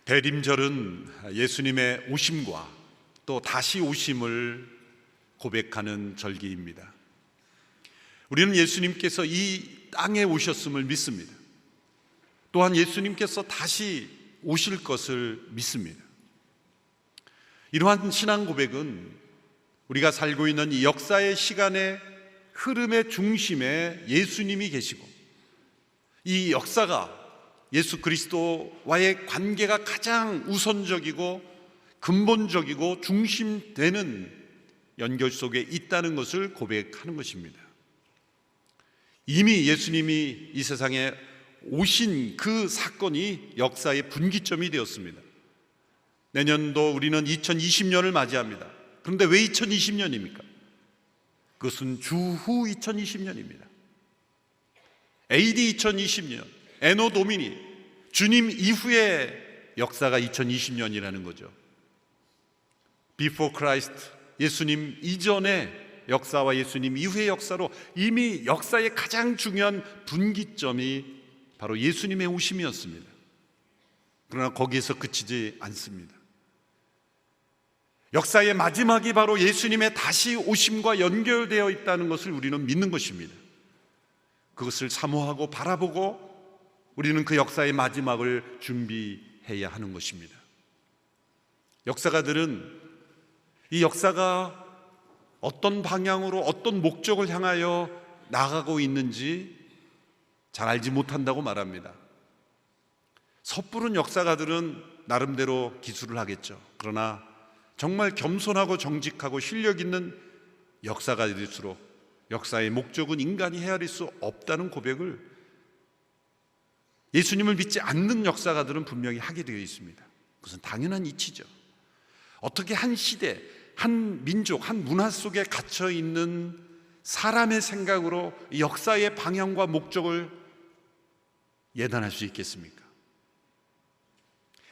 대림절은 예수님의 오심과 또 다시 오심을 고백하는 절기입니다. 우리는 예수님께서 이 땅에 오셨음을 믿습니다. 또한 예수님께서 다시 오실 것을 믿습니다. 이러한 신앙 고백은 우리가 살고 있는 이 역사의 시간의 흐름의 중심에 예수님이 계시고, 이 역사가 예수 그리스도와의 관계가 가장 우선적이고 근본적이고 중심되는 연결 속에 있다는 것을 고백하는 것입니다. 이미 예수님이 이 세상에 오신 그 사건이 역사의 분기점이 되었습니다. 내년도 우리는 2020년을 맞이합니다. 그런데 왜 2020년입니까? 그것은 주후 2020년입니다. AD 2020년, 에노 도미니, 주님 이후의 역사가 2020년이라는 거죠. Before Christ, 예수님 이전의 역사와 예수님 이후의 역사로 이미 역사의 가장 중요한 분기점이 바로 예수님의 오심이었습니다. 그러나 거기에서 그치지 않습니다. 역사의 마지막이 바로 예수님의 다시 오심과 연결되어 있다는 것을 우리는 믿는 것입니다. 그것을 사모하고 바라보고 우리는 그 역사의 마지막을 준비해야 하는 것입니다. 역사가들은 이 역사가 어떤 방향으로 어떤 목적을 향하여 나가고 있는지 잘 알지 못한다고 말합니다. 섣부른 역사가들은 나름대로 기술을 하겠죠. 그러나 정말 겸손하고 정직하고 실력 있는 역사가일수록 역사의 목적은 인간이 헤아릴 수 없다는 고백을 예수님을 믿지 않는 역사가들은 분명히 하게 되어 있습니다. 그것은 당연한 이치죠. 어떻게 한 시대, 한 민족, 한 문화 속에 갇혀 있는 사람의 생각으로 역사의 방향과 목적을 예단할 수 있겠습니까?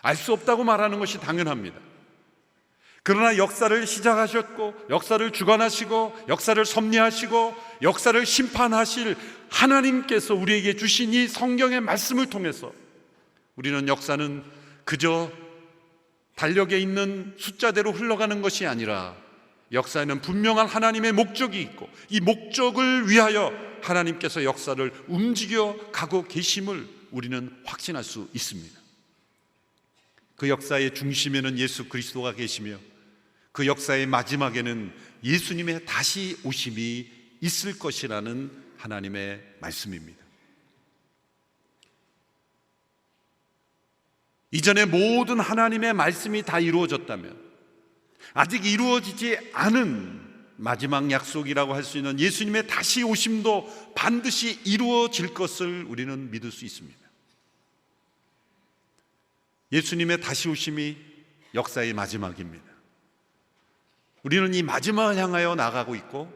알 수 없다고 말하는 것이 당연합니다. 그러나 역사를 시작하셨고, 역사를 주관하시고, 역사를 섭리하시고, 역사를 심판하실 하나님께서 우리에게 주신 이 성경의 말씀을 통해서 우리는 역사는 그저 달력에 있는 숫자대로 흘러가는 것이 아니라 역사에는 분명한 하나님의 목적이 있고, 이 목적을 위하여 하나님께서 역사를 움직여 가고 계심을 우리는 확신할 수 있습니다. 그 역사의 중심에는 예수 그리스도가 계시며 그 역사의 마지막에는 예수님의 다시 오심이 있을 것이라는 하나님의 말씀입니다. 이전에 모든 하나님의 말씀이 다 이루어졌다면 아직 이루어지지 않은 마지막 약속이라고 할 수 있는 예수님의 다시 오심도 반드시 이루어질 것을 우리는 믿을 수 있습니다. 예수님의 다시 오심이 역사의 마지막입니다. 우리는 이 마지막을 향하여 나가고 있고,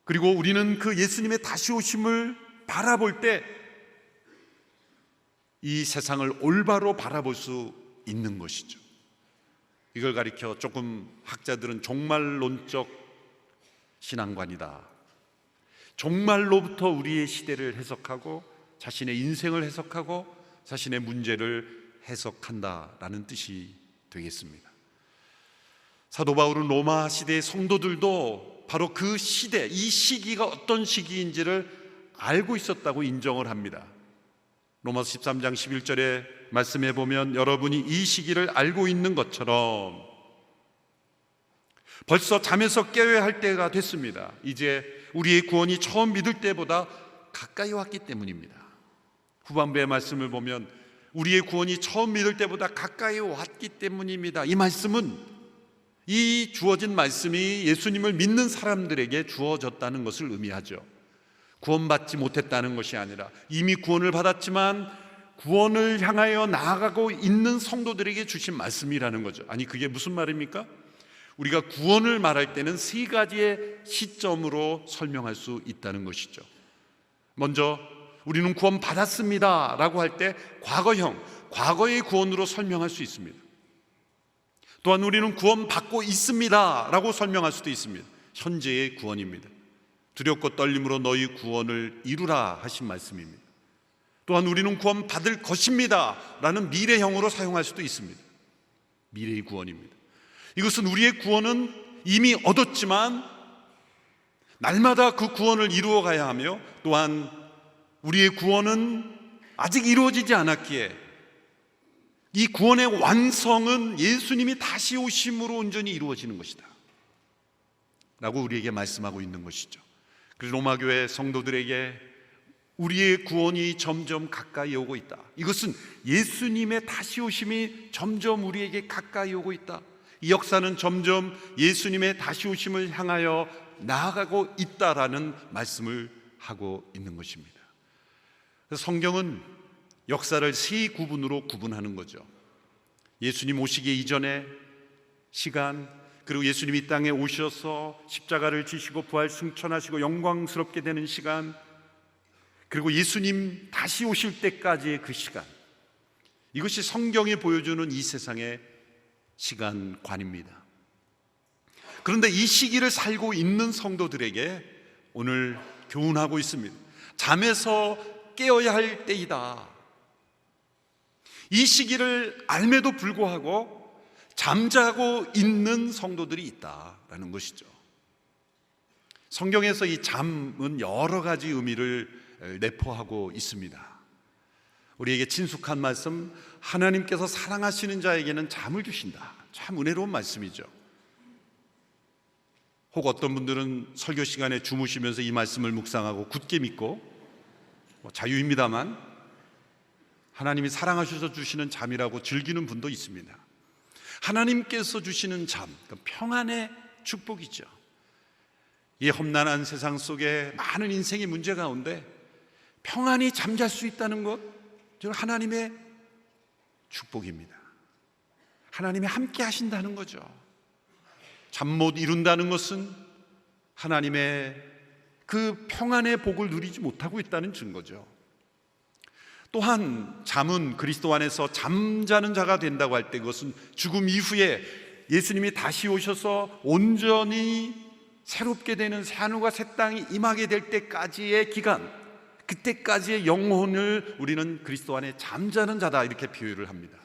그리고 우리는 그 예수님의 다시 오심을 바라볼 때 이 세상을 올바로 바라볼 수 있는 것이죠. 이걸 가리켜 조금 학자들은 종말론적 신앙관이다, 종말로부터 우리의 시대를 해석하고 자신의 인생을 해석하고 자신의 문제를 해석한다라는 뜻이 되겠습니다. 사도 바울은 로마 시대의 성도들도 바로 그 시대, 이 시기가 어떤 시기인지를 알고 있었다고 인정을 합니다. 로마서 13장 11절의 말씀에 보면 여러분이 이 시기를 알고 있는 것처럼 벌써 잠에서 깨어야 할 때가 됐습니다. 이제 우리의 구원이 처음 믿을 때보다 가까이 왔기 때문입니다. 후반부의 말씀을 보면 우리의 구원이 처음 믿을 때보다 가까이 왔기 때문입니다. 이 말씀은, 이 주어진 말씀이 예수님을 믿는 사람들에게 주어졌다는 것을 의미하죠. 구원받지 못했다는 것이 아니라 이미 구원을 받았지만 구원을 향하여 나아가고 있는 성도들에게 주신 말씀이라는 거죠. 아니, 그게 무슨 말입니까? 우리가 구원을 말할 때는 세 가지의 시점으로 설명할 수 있다는 것이죠. 먼저 우리는 구원 받았습니다 라고 할 때 과거형, 과거의 구원으로 설명할 수 있습니다. 또한 우리는 구원 받고 있습니다 라고 설명할 수도 있습니다. 현재의 구원입니다. 두렵고 떨림으로 너희 구원을 이루라 하신 말씀입니다. 또한 우리는 구원받을 것입니다 라는 미래형으로 사용할 수도 있습니다. 미래의 구원입니다. 이것은 우리의 구원은 이미 얻었지만 날마다 그 구원을 이루어 가야 하며, 또한 우리의 구원은 아직 이루어지지 않았기에 이 구원의 완성은 예수님이 다시 오심으로 온전히 이루어지는 것이다 라고 우리에게 말씀하고 있는 것이죠. 그래서 로마교회 성도들에게 우리의 구원이 점점 가까이 오고 있다, 이것은 예수님의 다시 오심이 점점 우리에게 가까이 오고 있다, 이 역사는 점점 예수님의 다시 오심을 향하여 나아가고 있다라는 말씀을 하고 있는 것입니다. 그래서 성경은 역사를 세 구분으로 구분하는 거죠. 예수님 오시기 이전의 시간, 그리고 예수님이 이 땅에 오셔서 십자가를 지시고 부활 승천하시고 영광스럽게 되는 시간, 그리고 예수님 다시 오실 때까지의 그 시간, 이것이 성경이 보여주는 이 세상의 시간관입니다. 그런데 이 시기를 살고 있는 성도들에게 오늘 교훈하고 있습니다. 잠에서 깨어야 할 때이다. 이 시기를 알매도 불구하고 잠자고 있는 성도들이 있다라는 것이죠. 성경에서 이 잠은 여러 가지 의미를 내포하고 있습니다. 우리에게 친숙한 말씀, 하나님께서 사랑하시는 자에게는 잠을 주신다. 참 은혜로운 말씀이죠. 혹 어떤 분들은 설교 시간에 주무시면서 이 말씀을 묵상하고 굳게 믿고, 자유입니다만 하나님이 사랑하셔서 주시는 잠이라고 즐기는 분도 있습니다. 하나님께서 주시는 잠, 평안의 축복이죠. 이 험난한 세상 속에 많은 인생의 문제 가운데 평안히 잠잘 수 있다는 것, 저는 하나님의 축복입니다. 하나님이 함께 하신다는 거죠. 잠 못 이룬다는 것은 하나님의 그 평안의 복을 누리지 못하고 있다는 증거죠. 또한 잠은 그리스도 안에서 잠자는 자가 된다고 할 때, 그것은 죽음 이후에 예수님이 다시 오셔서 온전히 새롭게 되는 새하늘과 새 땅이 임하게 될 때까지의 기간, 그때까지의 영혼을 우리는 그리스도 안에 잠자는 자다, 이렇게 비유를 합니다.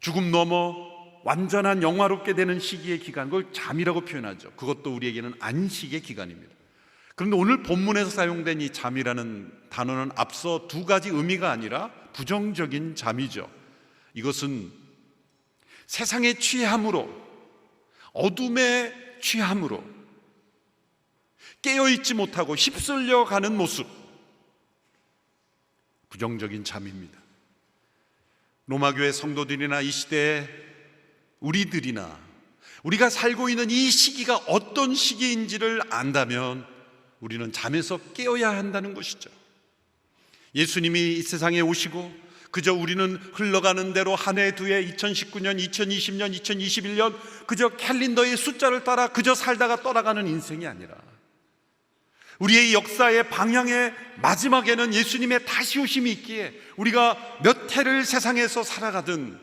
죽음 넘어 완전한 영화롭게 되는 시기의 기간, 그걸 잠이라고 표현하죠. 그것도 우리에게는 안식의 기간입니다. 그런데 오늘 본문에서 사용된 이 잠이라는 단어는 앞서 두 가지 의미가 아니라 부정적인 잠이죠. 이것은 세상의 취함으로, 어둠의 취함으로 깨어있지 못하고 휩쓸려 가는 모습, 부정적인 잠입니다. 로마교회 성도들이나 이 시대의 우리들이나 우리가 살고 있는 이 시기가 어떤 시기인지를 안다면 우리는 잠에서 깨어야 한다는 것이죠. 예수님이 이 세상에 오시고 그저 우리는 흘러가는 대로 한 해, 두 해, 2019년, 2020년, 2021년 그저 캘린더의 숫자를 따라 그저 살다가 떠나가는 인생이 아니라 우리의 역사의 방향의 마지막에는 예수님의 다시 오심이 있기에 우리가 몇 해를 세상에서 살아가든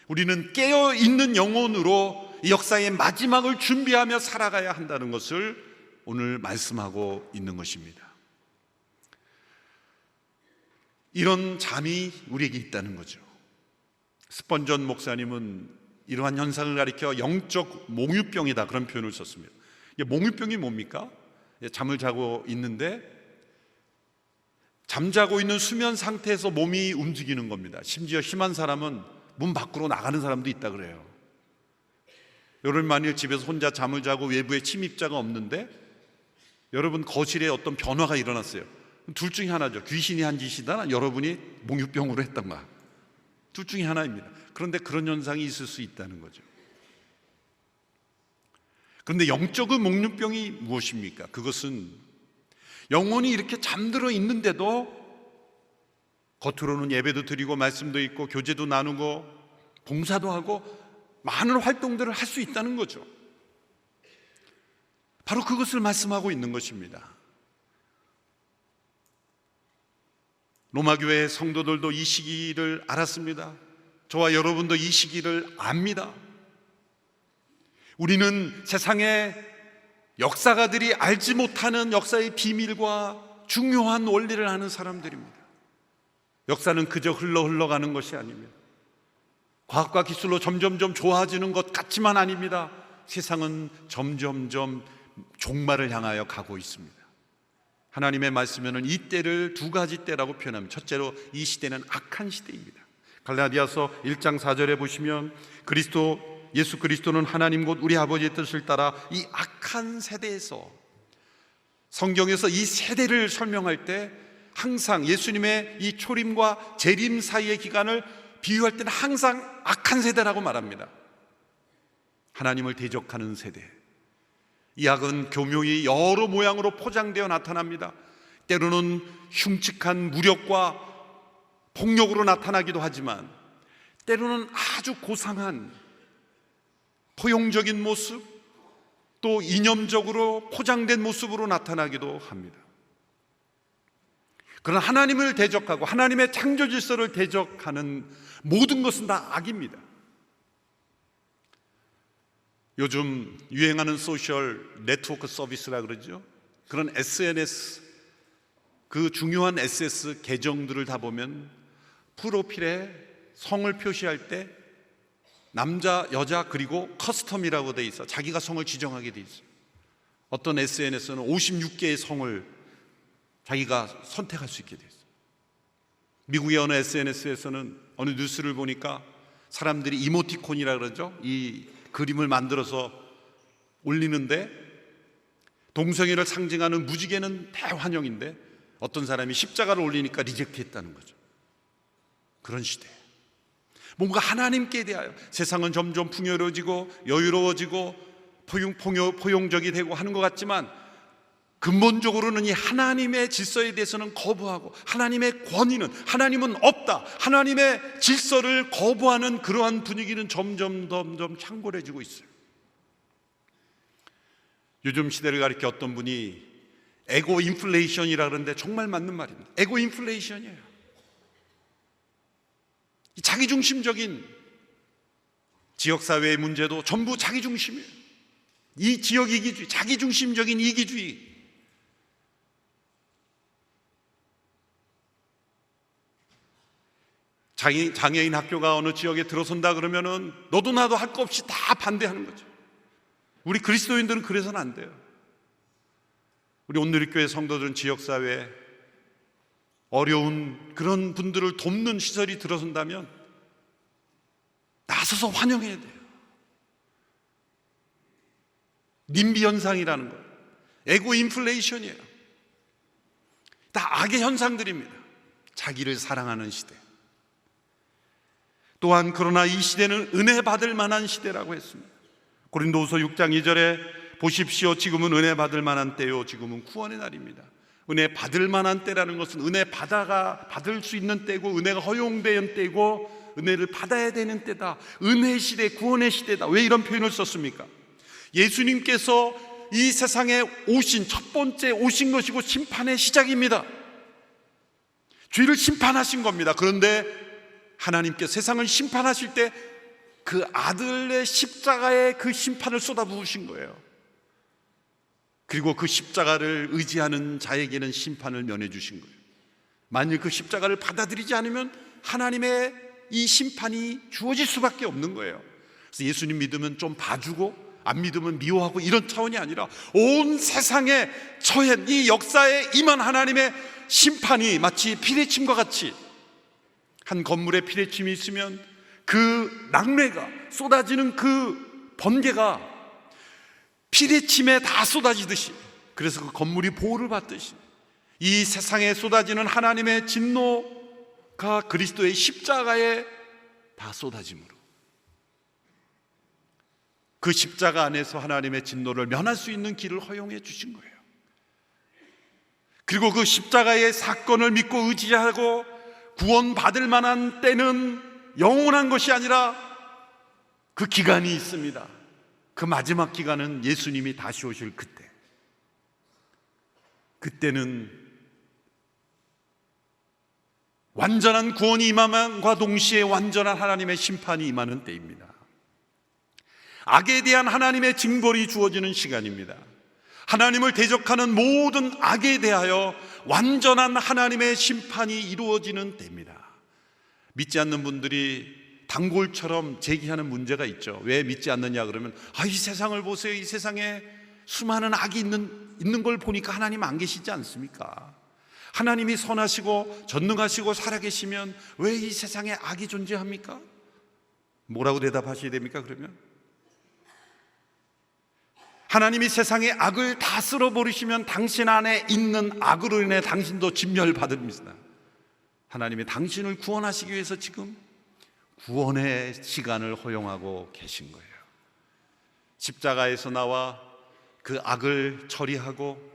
우리는 깨어있는 영혼으로 이 역사의 마지막을 준비하며 살아가야 한다는 것을 오늘 말씀하고 있는 것입니다. 이런 잠이 우리에게 있다는 거죠. 스펀전 목사님은 이러한 현상을 가리켜 영적 몽유병이다, 그런 표현을 썼습니다. 몽유병이 뭡니까? 잠을 자고 있는데 잠자고 있는 수면 상태에서 몸이 움직이는 겁니다. 심지어 심한 사람은 문 밖으로 나가는 사람도 있다 그래요. 여러분 만일 집에서 혼자 잠을 자고 외부에 침입자가 없는데 여러분 거실에 어떤 변화가 일어났어요. 둘 중에 하나죠. 귀신이 한 짓이다, 여러분이 몽유병으로 했던가. 둘 중에 하나입니다. 그런데 그런 현상이 있을 수 있다는 거죠. 그런데 영적인 몽유병이 무엇입니까? 그것은 영혼이 이렇게 잠들어 있는데도 겉으로는 예배도 드리고 말씀도 있고 교제도 나누고 봉사도 하고 많은 활동들을 할 수 있다는 거죠. 바로 그것을 말씀하고 있는 것입니다. 로마교회 성도들도 이 시기를 알았습니다. 저와 여러분도 이 시기를 압니다. 우리는 세상에 역사가들이 알지 못하는 역사의 비밀과 중요한 원리를 아는 사람들입니다. 역사는 그저 흘러가는 것이 아닙니다. 과학과 기술로 점점점 좋아지는 것 같지만 아닙니다. 세상은 점점점 종말을 향하여 가고 있습니다. 하나님의 말씀에는 이 때를 두 가지 때라고 표현합니다. 첫째로 이 시대는 악한 시대입니다. 갈라디아서 1장 4절에 보시면 예수 그리스도는 하나님 곧 우리 아버지의 뜻을 따라 이 악한 세대에서, 성경에서 이 세대를 설명할 때 항상 예수님의 이 초림과 재림 사이의 기간을 비유할 때는 항상 악한 세대라고 말합니다. 하나님을 대적하는 세대. 이 악은 교묘히 여러 모양으로 포장되어 나타납니다. 때로는 흉측한 무력과 폭력으로 나타나기도 하지만 때로는 아주 고상한 포용적인 모습, 또 이념적으로 포장된 모습으로 나타나기도 합니다. 그러나 하나님을 대적하고 하나님의 창조 질서를 대적하는 모든 것은 다 악입니다. 요즘 유행하는 소셜 네트워크 서비스라 그러죠. 그런 SNS, 그 중요한 SS 계정들을 다 보면 프로필에 성을 표시할 때 남자, 여자 그리고 커스텀이라고 돼 있어. 자기가 성을 지정하게 돼 있어요. 어떤 SNS는 56개의 성을 자기가 선택할 수 있게 돼 있어요. 미국의 어느 SNS에서는 어느 뉴스를 보니까 사람들이 이모티콘이라 그러죠. 이 그림을 만들어서 올리는데 동성애를 상징하는 무지개는 대환영인데 어떤 사람이 십자가를 올리니까 리젝트했다는 거죠. 그런 시대. 뭔가 하나님께 대하여 세상은 점점 풍요로워지고 여유로워지고 포용적이 되고 하는 것 같지만 근본적으로는 이 하나님의 질서에 대해서는 거부하고 하나님의 권위는, 하나님은 없다, 하나님의 질서를 거부하는 그러한 분위기는 점점 창궐해지고 있어요. 요즘 시대를 가리켜 어떤 분이 에고 인플레이션이라 그러는데 정말 맞는 말입니다. 에고 인플레이션이에요. 자기중심적인 지역사회의 문제도 전부 자기중심이에요. 이 지역 이기주의, 자기중심적인 이기주의. 장애인 학교가 어느 지역에 들어선다 그러면은 너도 나도 할 거 없이 다 반대하는 거죠. 우리 그리스도인들은 그래서는 안 돼요. 우리 온누리교회 성도들은 지역사회에 어려운 그런 분들을 돕는 시설이 들어선다면 나서서 환영해야 돼요. 님비 현상이라는 거예요. 에고 인플레이션이에요. 다 악의 현상들입니다. 자기를 사랑하는 시대. 또한 그러나 이 시대는 은혜 받을 만한 시대라고 했습니다. 고린도후서 6장 2절에 보십시오. 지금은 은혜 받을 만한 때요. 지금은 구원의 날입니다. 은혜 받을 만한 때라는 것은 은혜 받을 수 있는 때고 은혜가 허용되는 때고 은혜를 받아야 되는 때다. 은혜 시대, 구원의 시대다. 왜 이런 표현을 썼습니까? 예수님께서 이 세상에 오신 첫 번째 오신 것이고 심판의 시작입니다. 죄를 심판하신 겁니다. 그런데 하나님께 세상을 심판하실 때 그 아들의 십자가에 그 심판을 쏟아부으신 거예요. 그리고 그 십자가를 의지하는 자에게는 심판을 면해 주신 거예요. 만일 그 십자가를 받아들이지 않으면 하나님의 이 심판이 주어질 수밖에 없는 거예요. 그래서 예수님 믿으면 좀 봐주고 안 믿으면 미워하고 이런 차원이 아니라 온 세상에 처한 이 역사에 임한 하나님의 심판이 마치 피레침과 같이, 한 건물에 피레침이 있으면 그 낙뢰가 쏟아지는 그 번개가 피레침에 다 쏟아지듯이, 그래서 그 건물이 보호를 받듯이 이 세상에 쏟아지는 하나님의 진노가 그리스도의 십자가에 다 쏟아짐으로 그 십자가 안에서 하나님의 진노를 면할 수 있는 길을 허용해 주신 거예요. 그리고 그 십자가의 사건을 믿고 의지하고 구원받을 만한 때는 영원한 것이 아니라 그 기간이 있습니다. 그 마지막 기간은 예수님이 다시 오실 그때. 그때는 완전한 구원이 임함과 동시에 완전한 하나님의 심판이 임하는 때입니다. 악에 대한 하나님의 징벌이 주어지는 시간입니다. 하나님을 대적하는 모든 악에 대하여 완전한 하나님의 심판이 이루어지는 때입니다. 믿지 않는 분들이 단골처럼 제기하는 문제가 있죠. 왜 믿지 않느냐 그러면 이 세상을 보세요. 이 세상에 수많은 악이 있는 걸 보니까 하나님 안 계시지 않습니까? 하나님이 선하시고 전능하시고 살아계시면 왜 이 세상에 악이 존재합니까? 뭐라고 대답하셔야 됩니까? 그러면 하나님이 세상의 악을 다 쓸어버리시면 당신 안에 있는 악으로 인해 당신도 진멸받습니다. 하나님이 당신을 구원하시기 위해서 지금 구원의 시간을 허용하고 계신 거예요. 십자가에서 나와 그 악을 처리하고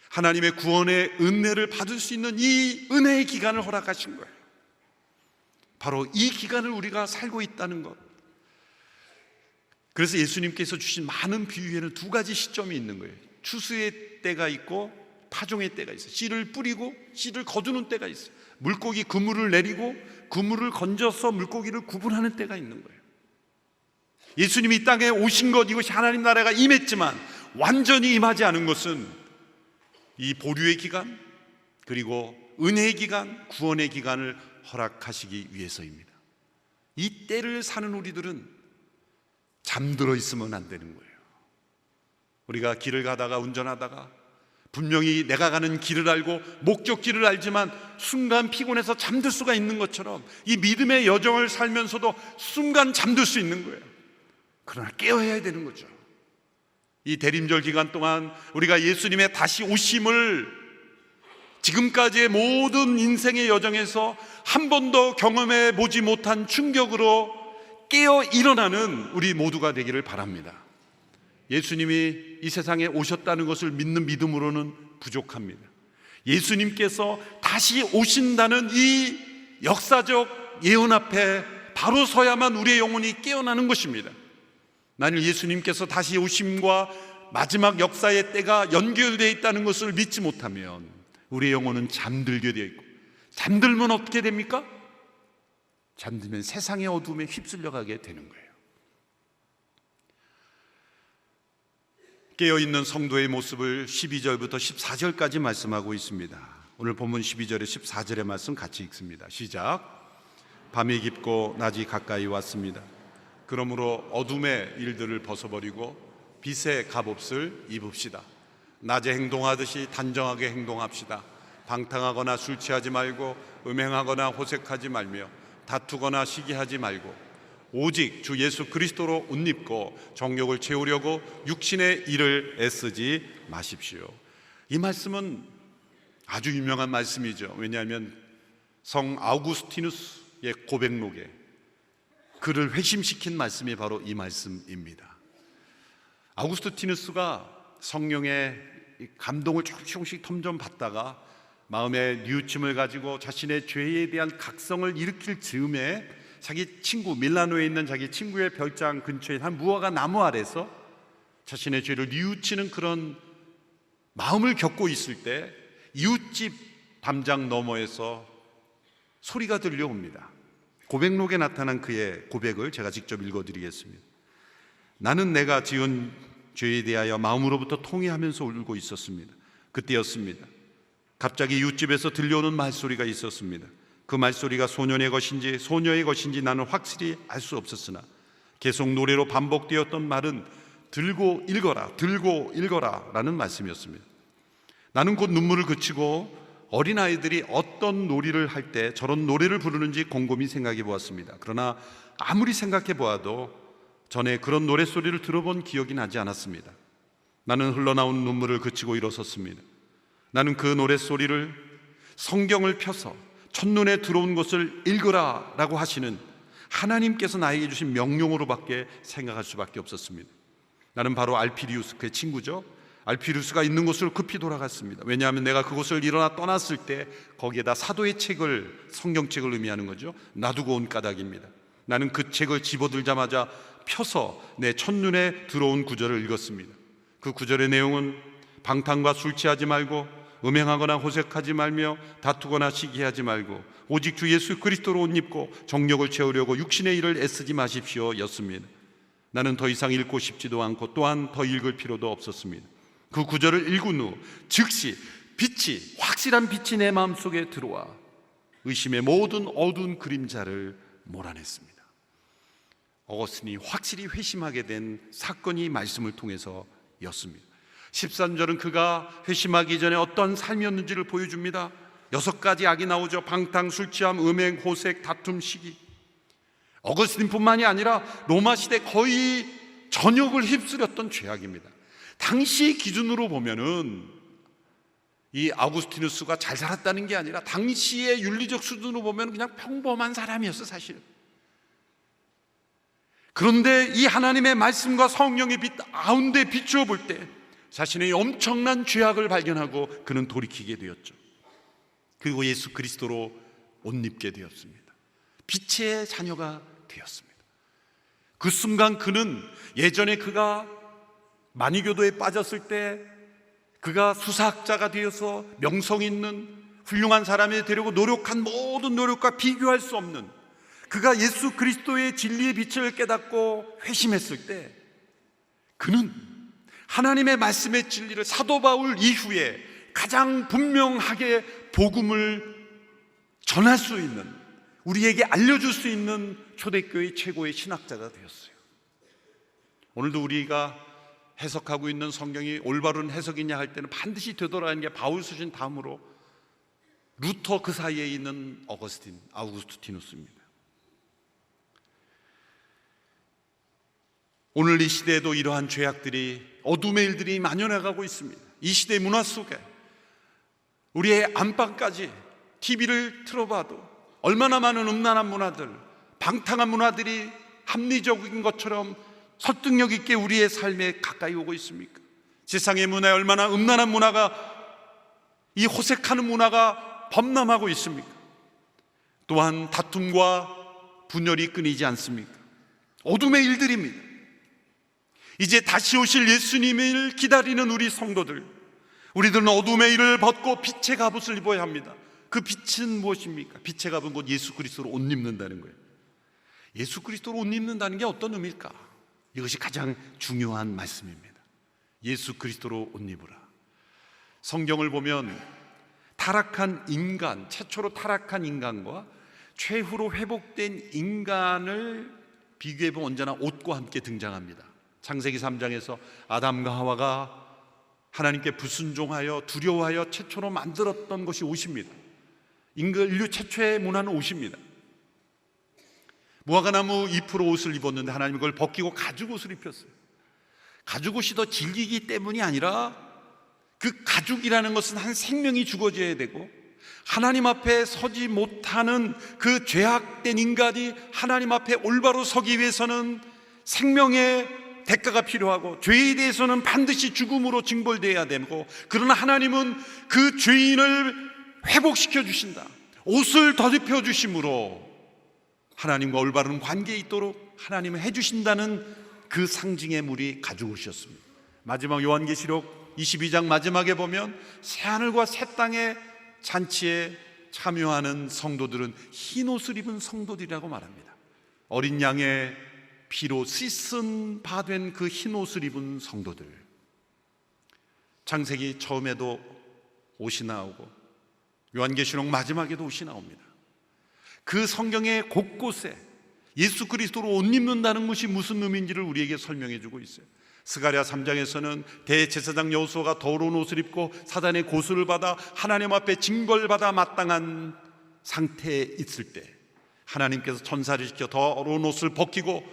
하나님의 구원의 은혜를 받을 수 있는 이 은혜의 기간을 허락하신 거예요. 바로 이 기간을 우리가 살고 있다는 것. 그래서 예수님께서 주신 많은 비유에는 두 가지 시점이 있는 거예요. 추수의 때가 있고 파종의 때가 있어요. 씨를 뿌리고 씨를 거두는 때가 있어요. 물고기 그물을 내리고 그물을 건져서 물고기를 구분하는 때가 있는 거예요. 예수님이 이 땅에 오신 것, 이것이 하나님 나라가 임했지만 완전히 임하지 않은 것은 이 보류의 기간, 그리고 은혜의 기간, 구원의 기간을 허락하시기 위해서입니다. 이 때를 사는 우리들은 잠들어 있으면 안 되는 거예요. 우리가 길을 가다가 운전하다가 분명히 내가 가는 길을 알고 목적지를 알지만 순간 피곤해서 잠들 수가 있는 것처럼 이 믿음의 여정을 살면서도 순간 잠들 수 있는 거예요. 그러나 깨어야 되는 거죠. 이 대림절 기간 동안 우리가 예수님의 다시 오심을 지금까지의 모든 인생의 여정에서 한 번도 경험해 보지 못한 충격으로 깨어 일어나는 우리 모두가 되기를 바랍니다. 예수님이 이 세상에 오셨다는 것을 믿는 믿음으로는 부족합니다. 예수님께서 다시 오신다는 이 역사적 예언 앞에 바로 서야만 우리의 영혼이 깨어나는 것입니다. 만일 예수님께서 다시 오심과 마지막 역사의 때가 연결되어 있다는 것을 믿지 못하면 우리의 영혼은 잠들게 되어 있고, 잠들면 어떻게 됩니까? 잠들면 세상의 어둠에 휩쓸려가게 되는 거예요. 깨어있는 성도의 모습을 12절부터 14절까지 말씀하고 있습니다. 오늘 본문 12절에 14절의 말씀 같이 읽습니다. 시작. 밤이 깊고 낮이 가까이 왔습니다. 그러므로 어둠의 일들을 벗어버리고 빛의 갑옷을 입읍시다. 낮에 행동하듯이 단정하게 행동합시다. 방탕하거나 술 취하지 말고 음행하거나 호색하지 말며 다투거나 시기하지 말고 오직 주 예수 그리스도로 옷 입고 정욕을 채우려고 육신의 일을 애쓰지 마십시오. 이 말씀은 아주 유명한 말씀이죠. 왜냐하면 성 아우구스티누스의 고백록에 그를 회심시킨 말씀이 바로 이 말씀입니다. 아우구스티누스가 성령의 감동을 조금씩 점점 받다가 마음의 뉘우침을 가지고 자신의 죄에 대한 각성을 일으킬 즈음에 자기 친구, 밀라노에 있는 자기 친구의 별장 근처에 한 무화과 나무 아래서 자신의 죄를 뉘우치는 그런 마음을 겪고 있을 때 이웃집 담장 너머에서 소리가 들려옵니다. 고백록에 나타난 그의 고백을 제가 직접 읽어드리겠습니다. 나는 내가 지은 죄에 대하여 마음으로부터 통회하면서 울고 있었습니다. 그때였습니다. 갑자기 이웃집에서 들려오는 말소리가 있었습니다. 그 말소리가 소년의 것인지 소녀의 것인지 나는 확실히 알 수 없었으나 계속 노래로 반복되었던 말은 들고 읽어라, 들고 읽어라 라는 말씀이었습니다. 나는 곧 눈물을 그치고 어린아이들이 어떤 놀이를 할 때 저런 노래를 부르는지 곰곰이 생각해 보았습니다. 그러나 아무리 생각해 보아도 전에 그런 노랫소리를 들어본 기억이 나지 않았습니다. 나는 흘러나온 눈물을 그치고 일어섰습니다. 나는 그 노랫소리를 성경을 펴서 첫눈에 들어온 것을 읽으라 라고 하시는 하나님께서 나에게 주신 명령으로밖에 생각할 수밖에 없었습니다. 나는 바로 알피리우스, 그의 친구죠. 알피리우스가 있는 곳으로 급히 돌아갔습니다. 왜냐하면 내가 그곳을 일어나 떠났을 때 거기에다 사도의 책을, 성경책을 의미하는 거죠, 놔두고 온 까닭입니다. 나는 그 책을 집어들자마자 펴서 내 첫눈에 들어온 구절을 읽었습니다. 그 구절의 내용은 방탕과 술 취하지 말고 음행하거나 호색하지 말며 다투거나 시기하지 말고 오직 주 예수 그리스도로 옷 입고 정욕을 채우려고 육신의 일을 애쓰지 마십시오 였습니다. 나는 더 이상 읽고 싶지도 않고 또한 더 읽을 필요도 없었습니다. 그 구절을 읽은 후 즉시 빛이, 확실한 빛이 내 마음속에 들어와 의심의 모든 어두운 그림자를 몰아냈습니다. 어거스틴이 확실히 회심하게 된 사건이 말씀을 통해서였습니다. 13절은 그가 회심하기 전에 어떤 삶이었는지를 보여줍니다. 6가지 악이 나오죠. 방탕, 술 취함, 음행, 호색, 다툼, 시기. 어거스틴뿐만이 아니라 로마 시대 거의 전역을 휩쓸었던 죄악입니다. 당시 기준으로 보면은 이 아우구스티누스가 잘 살았다는 게 아니라 당시의 윤리적 수준으로 보면 그냥 평범한 사람이었어, 사실. 그런데 이 하나님의 말씀과 성령의 빛 가운데 비추어 볼 때 자신의 엄청난 죄악을 발견하고 그는 돌이키게 되었죠. 그리고 예수 그리스도로 옷 입게 되었습니다. 빛의 자녀가 되었습니다. 그 순간 그는 예전에 그가 만유교도에 빠졌을 때 그가 수사학자가 되어서 명성 있는 훌륭한 사람이 되려고 노력한 모든 노력과 비교할 수 없는, 그가 예수 그리스도의 진리의 빛을 깨닫고 회심했을 때 그는 하나님의 말씀의 진리를 사도 바울 이후에 가장 분명하게 복음을 전할 수 있는, 우리에게 알려줄 수 있는 초대교회 최고의 신학자가 되었어요. 오늘도 우리가 해석하고 있는 성경이 올바른 해석이냐 할 때는 반드시 되돌아가는 게 바울 수신 다음으로 루터 그 사이에 있는 어거스틴, 아우구스티누스입니다. 오늘 이 시대에도 이러한 죄악들이, 어둠의 일들이 만연해가고 있습니다. 이 시대의 문화 속에 우리의 안방까지 TV를 틀어봐도 얼마나 많은 음란한 문화들, 방탕한 문화들이 합리적인 것처럼 설득력 있게 우리의 삶에 가까이 오고 있습니까? 세상의 문화에 얼마나 음란한 문화가, 이 호색하는 문화가 범람하고 있습니까? 또한 다툼과 분열이 끊이지 않습니까? 어둠의 일들입니다. 이제 다시 오실 예수님을 기다리는 우리 성도들, 우리들은 어둠의 일을 벗고 빛의 갑옷을 입어야 합니다. 그 빛은 무엇입니까? 빛의 갑은 곧 예수 그리스도로 옷 입는다는 거예요. 예수 그리스도로 옷 입는다는 게 어떤 의미일까? 이것이 가장 중요한 말씀입니다. 예수 그리스도로 옷 입으라. 성경을 보면 타락한 인간, 최초로 타락한 인간과 최후로 회복된 인간을 비교해보면 언제나 옷과 함께 등장합니다. 창세기 3장에서 아담과 하와가 하나님께 불순종하여 두려워하여 최초로 만들었던 것이 옷입니다. 인류 최초의 문화는 옷입니다. 무화과나무 잎으로 옷을 입었는데 하나님은 그걸 벗기고 가죽옷을 입혔어요. 가죽옷이 더 질기기 때문이 아니라 그 가죽이라는 것은 한 생명이 죽어져야 되고, 하나님 앞에 서지 못하는 그 죄악된 인간이 하나님 앞에 올바로 서기 위해서는 생명의 대가가 필요하고, 죄에 대해서는 반드시 죽음으로 징벌되어야 되고, 그러나 하나님은 그 죄인을 회복시켜 주신다. 옷을 덧입혀 주심으로 하나님과 올바른 관계에 있도록 하나님은 해주신다는 그 상징의 물이 가죽옷이었습니다. 마지막 요한계시록 22장 마지막에 보면 새하늘과 새 땅의 잔치에 참여하는 성도들은 흰 옷을 입은 성도들이라고 말합니다. 어린 양의 피로 씻은 바 된 그 흰 옷을 입은 성도들. 창세기 처음에도 옷이 나오고 요한계시록 마지막에도 옷이 나옵니다. 그 성경의 곳곳에 예수 그리스도로 옷 입는다는 것이 무슨 의미인지를 우리에게 설명해 주고 있어요. 스가랴 3장에서는 대제사장 여호수아가 더러운 옷을 입고 사단의 고소를 받아 하나님 앞에 징벌받아 마땅한 상태에 있을 때 하나님께서 천사를 시켜 더러운 옷을 벗기고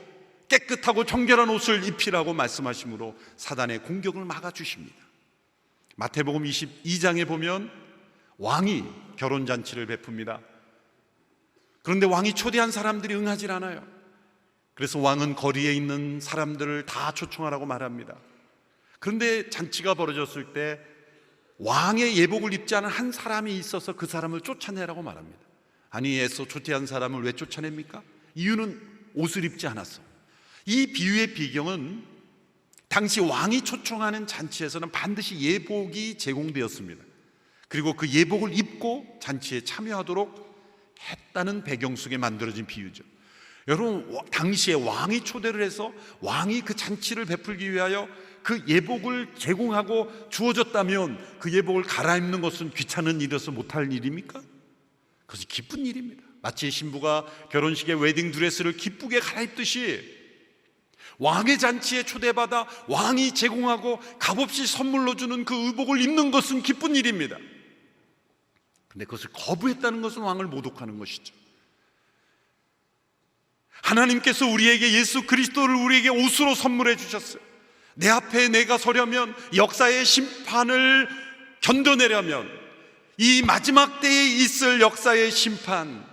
깨끗하고 정결한 옷을 입히라고 말씀하심으로 사단의 공격을 막아주십니다. 마태복음 22장에 보면 왕이 결혼잔치를 베풉니다. 그런데 왕이 초대한 사람들이 응하지 않아요. 그래서 왕은 거리에 있는 사람들을 다 초청하라고 말합니다. 그런데 잔치가 벌어졌을 때 왕의 예복을 입지 않은 한 사람이 있어서 그 사람을 쫓아내라고 말합니다. 아니, 애써 초대한 사람을 왜 쫓아냅니까? 이유는 옷을 입지 않았어. 이 비유의 배경은 당시 왕이 초청하는 잔치에서는 반드시 예복이 제공되었습니다. 그리고 그 예복을 입고 잔치에 참여하도록 했다는 배경 속에 만들어진 비유죠. 여러분, 당시에 왕이 초대를 해서 왕이 그 잔치를 베풀기 위하여 그 예복을 제공하고 주어졌다면 그 예복을 갈아입는 것은 귀찮은 일이어서 못할 일입니까? 그것이 기쁜 일입니다. 마치 신부가 결혼식에 웨딩드레스를 기쁘게 갈아입듯이 왕의 잔치에 초대받아 왕이 제공하고 값없이 선물로 주는 그 의복을 입는 것은 기쁜 일입니다. 그런데 그것을 거부했다는 것은 왕을 모독하는 것이죠. 하나님께서 우리에게 예수 그리스도를 우리에게 옷으로 선물해 주셨어요. 내 앞에 내가 서려면, 역사의 심판을 견뎌내려면, 이 마지막 때에 있을 역사의 심판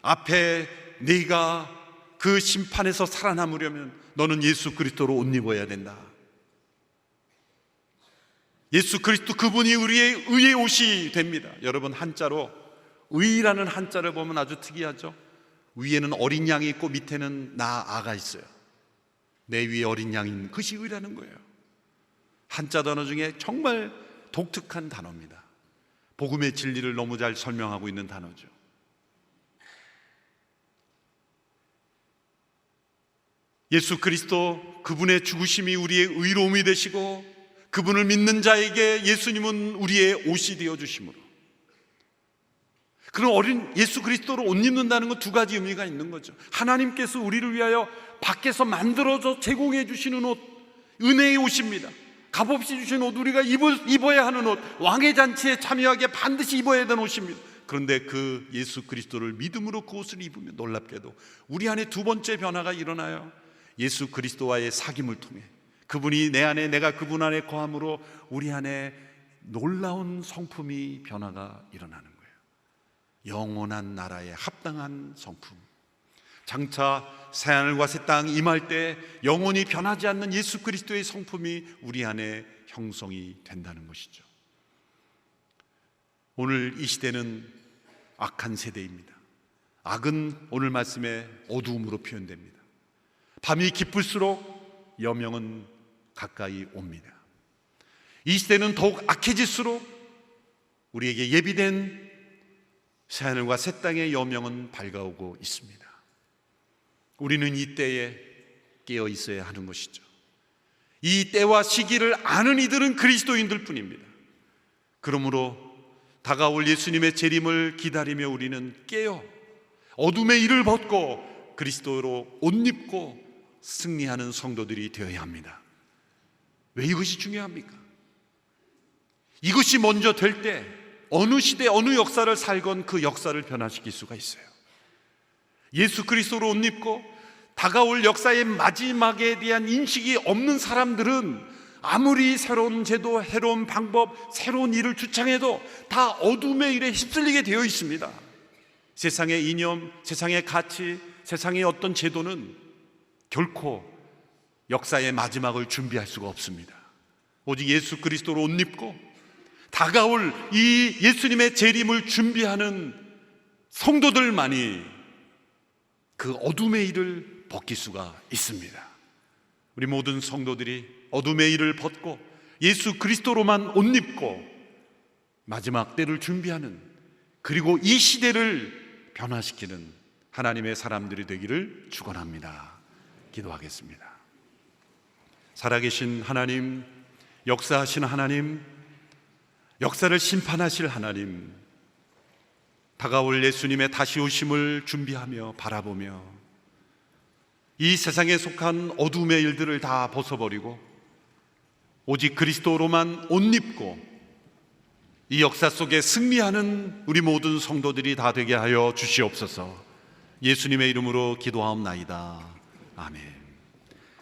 앞에 네가 그 심판에서 살아남으려면 너는 예수 그리스도로 옷 입어야 된다. 예수 그리스도, 그분이 우리의 의의 옷이 됩니다. 여러분, 한자로 의라는 한자를 보면 아주 특이하죠. 위에는 어린 양이 있고 밑에는 아가 있어요. 내 위에 어린 양인 그것이 의라는 거예요. 한자 단어 중에 정말 독특한 단어입니다. 복음의 진리를 너무 잘 설명하고 있는 단어죠. 예수 그리스도, 그분의 죽으심이 우리의 의로움이 되시고 그분을 믿는 자에게 예수님은 우리의 옷이 되어주심으로, 그런 어린 예수 그리스도로 옷 입는다는 건 두 가지 의미가 있는 거죠. 하나님께서 우리를 위하여 밖에서 만들어서 제공해 주시는 옷, 은혜의 옷입니다. 값없이 주신 옷, 우리가 입어야 하는 옷, 왕의 잔치에 참여하기에 반드시 입어야 되는 옷입니다. 그런데 그 예수 그리스도를 믿음으로 그 옷을 입으면 놀랍게도 우리 안에 두 번째 변화가 일어나요. 예수 그리스도와의 사귐을 통해 그분이 내 안에, 내가 그분 안에 거함으로 우리 안에 놀라운 성품이 변화가 일어나는 거예요. 영원한 나라에 합당한 성품. 장차 새하늘과 새 땅 임할 때 영원히 변하지 않는 예수 그리스도의 성품이 우리 안에 형성이 된다는 것이죠. 오늘 이 시대는 악한 세대입니다. 악은 오늘 말씀에 어두움으로 표현됩니다. 밤이 깊을수록 여명은 가까이 옵니다. 이 시대는 더욱 악해질수록 우리에게 예비된 새하늘과 새 땅의 여명은 밝아오고 있습니다. 우리는 이 때에 깨어 있어야 하는 것이죠. 이 때와 시기를 아는 이들은 그리스도인들 뿐입니다. 그러므로 다가올 예수님의 재림을 기다리며 우리는 깨어 어둠의 일을 벗고 그리스도로 옷 입고 승리하는 성도들이 되어야 합니다. 왜 이것이 중요합니까? 이것이 먼저 될 때 어느 시대, 어느 역사를 살건 그 역사를 변화시킬 수가 있어요. 예수 그리스도로 옷 입고 다가올 역사의 마지막에 대한 인식이 없는 사람들은 아무리 새로운 제도, 새로운 방법, 새로운 일을 주창해도 다 어둠의 일에 휩쓸리게 되어 있습니다. 세상의 이념, 세상의 가치, 세상의 어떤 제도는 결코 역사의 마지막을 준비할 수가 없습니다. 오직 예수 그리스도로 옷 입고 다가올 이 예수님의 재림을 준비하는 성도들만이 그 어둠의 일을 벗길 수가 있습니다. 우리 모든 성도들이 어둠의 일을 벗고 예수 그리스도로만 옷 입고 마지막 때를 준비하는, 그리고 이 시대를 변화시키는 하나님의 사람들이 되기를 축원합니다. 기도하겠습니다. 살아계신 하나님, 역사하신 하나님, 역사를 심판하실 하나님, 다가올 예수님의 다시 오심을 준비하며 바라보며 이 세상에 속한 어둠의 일들을 다 벗어버리고 오직 그리스도로만 옷 입고 이 역사 속에 승리하는 우리 모든 성도들이 다 되게 하여 주시옵소서. 예수님의 이름으로 기도하옵나이다. 아멘.